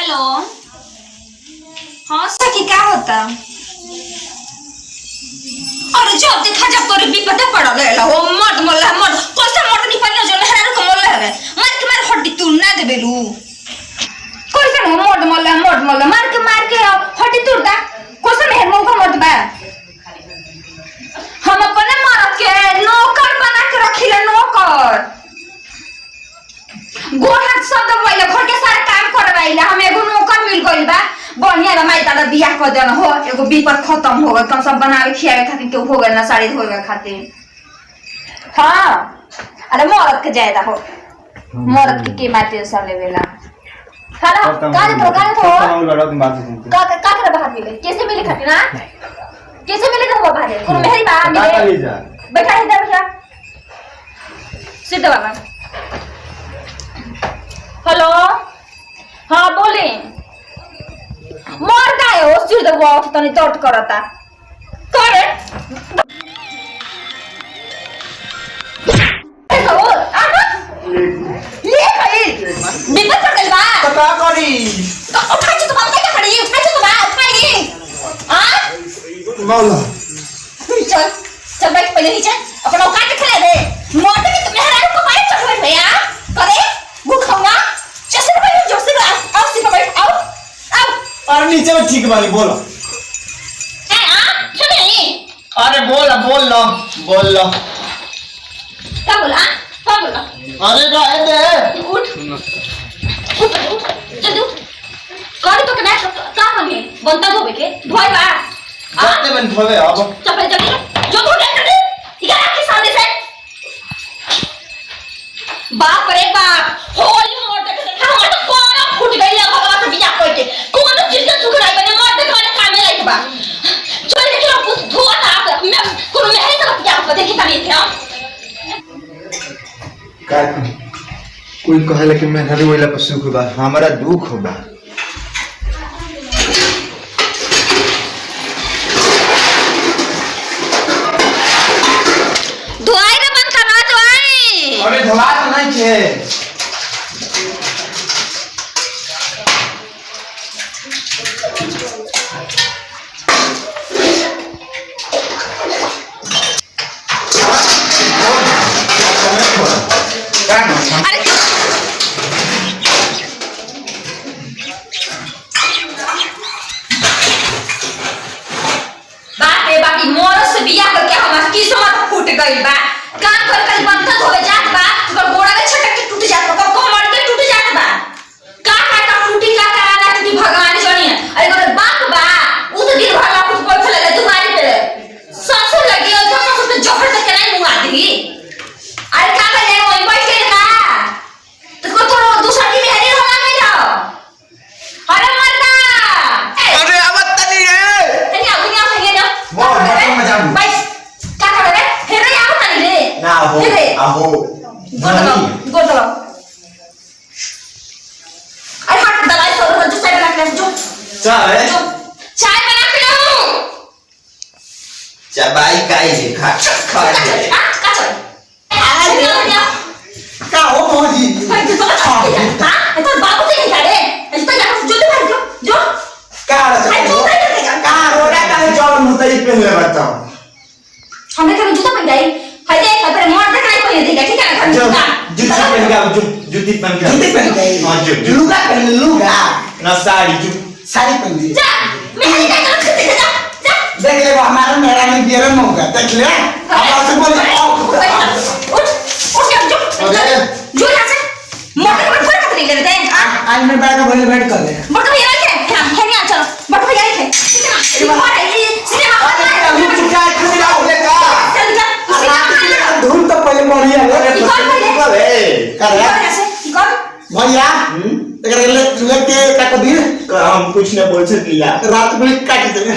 Hello. हाँ सखी क्या होता? अरे जब देखा जब तोरी विपदा पड़ गया हो मर्द मोल्ला मर्द कैसे मर्द नहीं पानी जो मेहरा को मोल्ला है मार के मार हड्डी तोड़ ना दे बेलू कैसे हो मर्द मोल्ला मार के हड्डी तोड़ दा कैसे मेहर मौका मर्द बा हम अपने मर्द के नौकर बना के रखिले नौकर गोड़ हाथ सब दबाइले घर के सारा काम करवाइले हम एगो नौकर मिल गइल बा बढ़िया माई दादा बियाह कर देना हो एगो विपद खत्म हो गल कम सब बनावे खियावे खातिर के हो गल ना साड़ी धोवे खातिर। हां अरे मरद के जायदा हो मरद के माते सब लेवेला खाना गाने तो का करे बाहर मिले कैसे मिले खातिर ना कैसे मिले तो बाहर कोनो मेहरी बा मिले बैठा इधर बैठा सीधा बाबा। हेलो हाँ बोले मर गए हो सिर दबा तनी दर्द करता करे ले गई बिपत कर गई बा पता करी तो उठा के तो बात क्या खड़ी उठा के तो बात उठाई हां मौला चल चल बैठ पहले नीचे अपना औकात दिखा दे मोटे में तुम्हें हराम को मारे चढ़ भैया करे भूखवा चल बैठ जोर से आओ सिर्फ बैठ आओ आओ अरे नीचे में ठीक बानी बोलो ए आ सुन नहीं अरे बोल लो क्या बोला अरे रहे दे उठ चल दो कर तो क्या काम है बनता धोबे के धोई बा जाते बन धोवे अब चल जल्दी जो धो दे इधर आके सामने से बाप रे बाप होली मोटे के देखा हमर तो कोना फूट गई है भगवान से बिना कोई के कोनो चीज के सुख नहीं बने मोटे के काम में लाइक बा चल के लो कुछ धोआ था मैं कोनो मेहरी से क्या को देखी तनी थे का कोई कहला कि मैं हरी वाला पर सुख बा हमारा दुख बा दुआई रे बंद करना दुआई अरे धोआ तो नहीं के बाकी मोर से बियाह करके हमार किस्मत फूट गई बा काम कर कर बंधन होवे जात बा ओकर गोड़ा के छटक के टूट जात बा कमर के टूट जात बा का टूटी का ना टूटी भगवान जाने अरे अगर बाप बा उ तो दिन भर ला कुछ बैठ लगे तुम्हारी पे सबसे लगी और तो जोहर तक नहीं मुआ दी अरे का करे वही बैठ के का तो तो दूसरा की मेहरी होला नहीं जाओ अरे मरदा अरे आवत तनी रे तनी आगुनिया से ना वो मजा बस क्या कर रहे फिर रे आओ तनी रे ना आहो गोद दो अरे हट दवाई सो जो चाय बना के जो चाय बना के लो चबाई काई जे खा ले का चल का हो मोजी भाई तो हां तो बाबू से नहीं करे ऐसे तो जाकर जो दे जो का रोड़ा का चल मुतई पे ले बताओ हमने कभी जूता पहन जाए हाय देख अपने मोड़ पे काई पहन देगा ठीक है ना जूती पहन के जूती पहन के हां जो लुगा पहन लुगा ना साड़ी साड़ी पहन दी जा मेहंदी का काम करते जा देख ले हमारा मेरा में बियर में होगा देख ले अब से बोल उठ के जो यहां से मोटे पर फोड़ कर ले लेते हैं आज मैं बैठ के बैठ कर ले बट भैया के हां है नहीं चलो बट भैया के ठीक है ना और ये सिनेमा धूम तो पहले बढ़िया भैया लेके काट दी हम कुछ न बोल सकिया रात में काट देंगे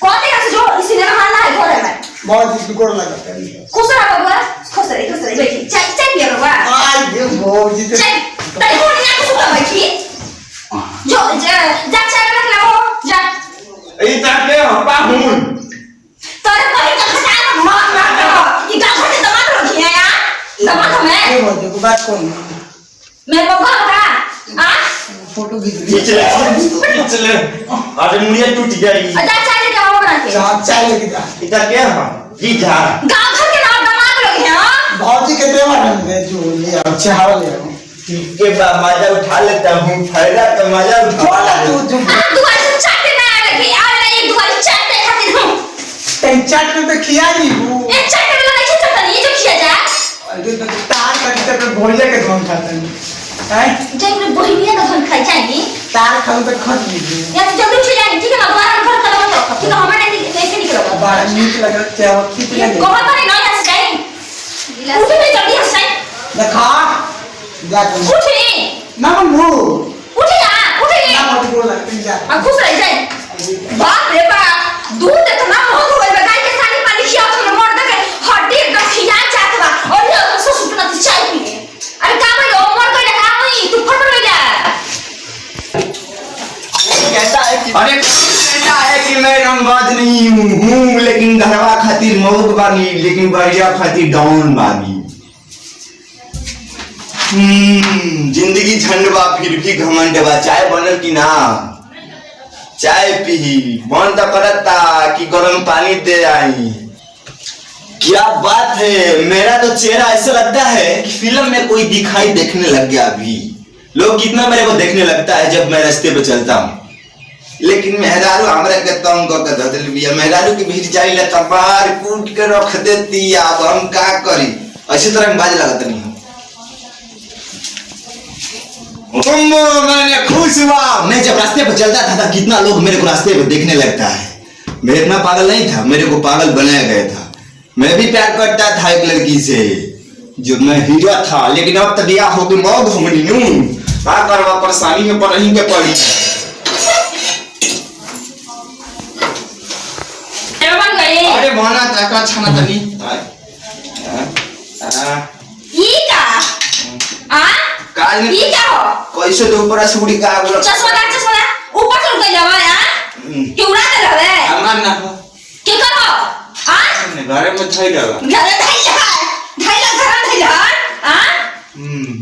कौन है ऐसे जो सिनेमा हॉल ना है घोड़े में बहुत दुकोड़ लगा खुश रहा बाबा खुश रहे बैठी चाय पियो बाबा आई ये बहुत जी चाय तई को नहीं कुछ तो बैठी जो जा चाय रख लो जा ई ताके हपा हुन तोरे पहले का खटा मार ये गाल से दमा रखी है यार दमा तो मैं ये बात कौन मैं बबा बता हां फोटो खींच खींच ले अरे मुड़िया टूट गई अच्छा चाय लेके आओ बना के चाय लेके जा इधर क्या है जी जा गांव घर के नाम दामाद लोग हैं हां भौजी के देवा रंगे जो ले आओ चाय ले आओ ठीक के बाद मजा उठा लेता हूँ फायदा का मजा उठा तू जो दुआर से चाटे ना लगे आ ना एक दुआर चाटे खातिर हूं तीन चाट में तो खिया नहीं हूं एक चाटे में नहीं चलता नहीं जो खिया जा अरे तो तार का तो भोले के धोन खाता है हैं जब रे बहिनिया ना धन खाई जाएगी तार खाऊ तो खत लीजिए या तो जल्दी उठ जाएगी ठीक है ना दोबारा घर चलो तो ठीक है हमें नहीं ऐसे निकलो बड़ा नीक लग चाय खींच ये ले कहां पर नहीं हंस जाए उठ नहीं जल्दी हंस जाए देखा जा कर उठी ना मनु उठी ना मत बोल लगती जा आ खुश रह जाए बाप रे बाप दूध इतना महंगा हो गया गाय के सानी पानी खिया तो मर दे हड्डी एकदम खिया जात बा और ये तो ससुर ना चाय पी ले अरे काम है मर गया काम नहीं तू फट ले जा कहता है कि अरे कहता है कि मैं रंगबाज नहीं हूँ लेकिन घरवा खातिर मौत बानी लेकिन बढ़िया खातिर डाउन बानी जिंदगी झंड बा फिर भी घमंड बा चाय बनल की ना चाय पी मन तो करता कि गर्म पानी दे आई क्या बात है मेरा तो चेहरा ऐसा लगता है कि फिल्म में कोई दिखाई देखने लग गया अभी लोग कितना मेरे को देखने लगता है जब मैं रास्ते पे चलता हूँ लेकिन मेहरारू हमरा के तंग को के धदल बिया मेहरारू के भीड़ जाइले तबार कूट के रख देती अब हम का करी ऐसे तरह में बाज लगत नहीं मैंने खुश हुआ मैं जब रास्ते पर चलता था कितना लोग मेरे को रास्ते पर देखने लगता है मैं इतना पागल नहीं था मेरे को पागल बनाया गया था मैं भी प्यार करता था एक लड़की से जो मैं हीरो था लेकिन अब तक यह हो गई मौत हो गई नूं का करवा परेशानी में पड़ रही के पड़ी अरे बना ताका छना तनी ई का आ काल में ई क्या हो कैसे तो ऊपर से उड़ी का बोला चश्मा ऊपर से उड़ गया यार क्यों उड़ा दे रहा है अमान ना हो क्या करो आ घर में थई लगा घर धैला घर धैला आ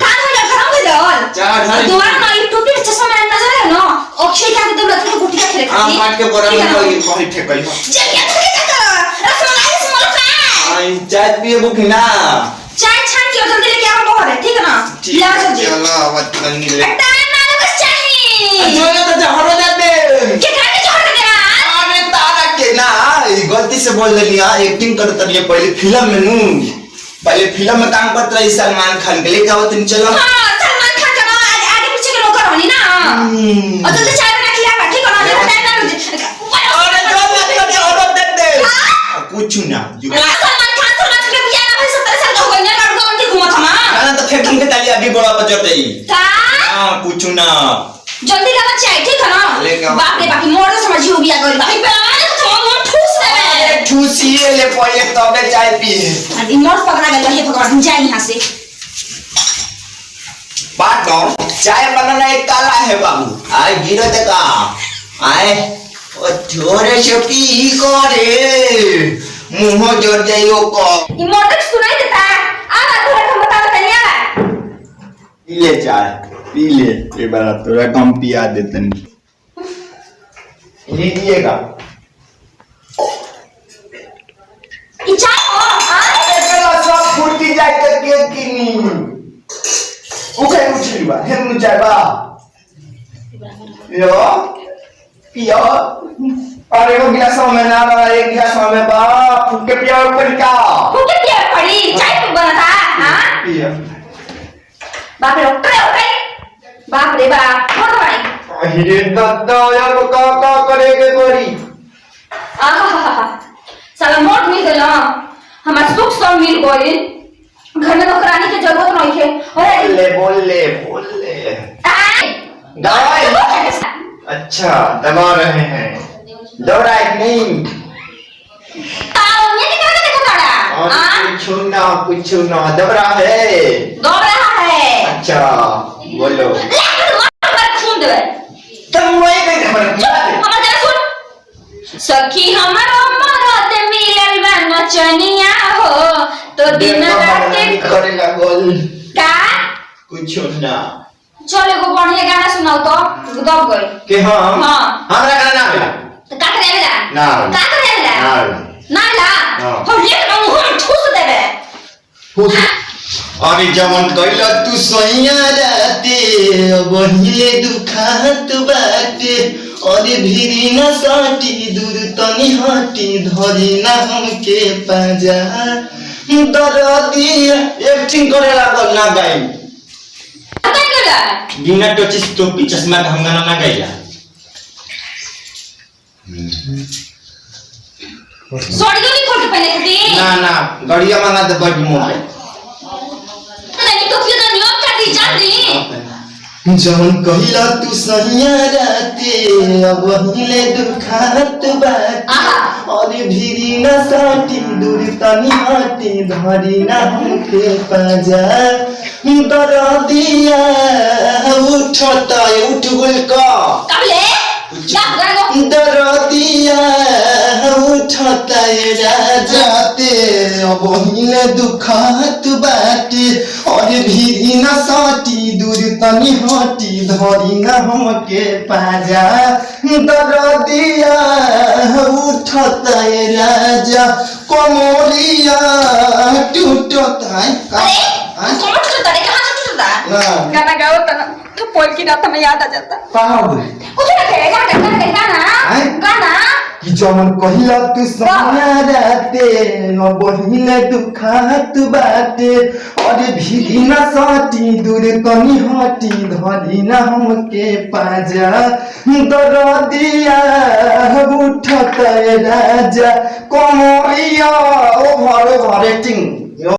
कान धैला घर धैला चार ढाई दोबारा ना ये टोपी चश्मा में नजर है ना अक्षय क्या के दौलत को कुटिया खेले आम काट के बोरा में कोई कोई ठेकई हो जब क्या करे का रसमलाई से मोलका आई चाय पिए बुकिना चाय छान के जल्दी लेके आओ बाहर है ठीक है ना ले आओ जल्दी चलो आवत करनी ले टाइम ना बस चाहिए जो तो जहरो दे दे क्या करने छोड़ दे ना अरे तारा के ना गलती से बोल देली हां एक्टिंग करत रही पहले फिल्म में नू पहले फिल्म में काम करत रही सलमान खान के लेके आवत नहीं चलो हां सलमान खान का आगे पीछे के नौकर होनी ना और जल्दी चाय बना खिला ठीक है ना टाइम ना अरे जो मत कर ऑर्डर दे दे कुछ ना सलमान खान के बिया ना भाई 70 साल का हो गया ना लड़का बनके घुमा था ना ना तो फिर तुमके ताली अभी बड़ा बजट देई का हां कुछ ना जल्दी लगा चाय ठीक है ना बाप रे बाकी मोड़ समझियो बिया गइल भाई पे तो मन ठूस देबे ठूसिए ले पहले तबे चाय पी अरे मोड़ पकड़ा गइल हे भगवान जा यहां से बात दो चाय बनाना एक कला है बाबू आए गिरो दे का आए ओ थोड़े से पी करे मुंह जोड़ जाइयो को ये मोड़ तक सुनाई देता आ थोड़ा हम बता तनिया पी ले चाय पी ले एक बार थोड़ा कम पिया देते नहीं लीजिएगा ये चाय हो अरे चलो सब फुर्ती जाए के किनी उके उछली बा हम चाय बा यो पियो अरे वो गिलास में ना बा एक गिलास में बा फुक के पियो ऊपर का कुछ पिया पड़ी चाय तो बना था हां पियो बाप रे उठे बाप रे बाप मोड़ भाई हिरे दत्ता या तो का करेगे गोरी आहा साला मोड़ मिल गया हमार सुख सब मिल गइल घर में नौकरानी की जरूरत नहीं है अरे बोल ले दवाई अच्छा दबा रहे हैं दौड़ा नहीं ताऊ ये क्या देखो ताड़ा हां कुछ ना दब रहा है दौड़ रहा है अच्छा बोलो खून दे तुम वही पे हमारा जरा सुन सखी हमारा मरद मिलल बा नचनिया हो तो दिन रात करेगा गोल का कुछ ना चलो एगो बढ़िया गाना सुनाओ तो दब गई के हम हां हमरा का ना होला तो का करेला ना का करेला ना नाला हाँ। हो ले ना मुंह ठूस देबे खुश अरे जमन कइला तू सैया राते बहिले दुखात बाटे अरे भिरी न साटी दूर तनी हटी धरी ना हमके पाजा दरदी एक्टिंग करे लागल ना गाई काय करा बिना टचिस टोपी चश्मा हम गाना ना गाइला सोड़ी नहीं खोल के पहले खाती ना ना गड़िया मंगा दे बड़ी मोबाइल नहीं तो फिर नियम कर दी जल्दी जवन कहिला तू सहिया राते अब हिले दुखात बाटे अरे भिरी न साटी दूर तनी हटी धरी ना हमके पाजा दरदिया उठता उठ गुल का कबले क्या करो दरदिया उठता राजाते अब हिले दुखात बाटे अरे भिरी न साटी दूर तनी हटी धरी न हमके पाजा दरदिया उठता राजा कोमरिया टूटता अरे कौन टूटता रे कहां से टूटता हाँ। गाना गाओ तो पोल की रात में याद आ जाता पागल कुछ ना करे गाना हैं? गाना कि जमन कहिला तू सैया राते बहिले दुखात बाटे अरे भिरी न साटी दूर तनी हटी धरी न हमके पाजा दरदिया उठता राजा कोमरिया ओ भरे भरे टिंग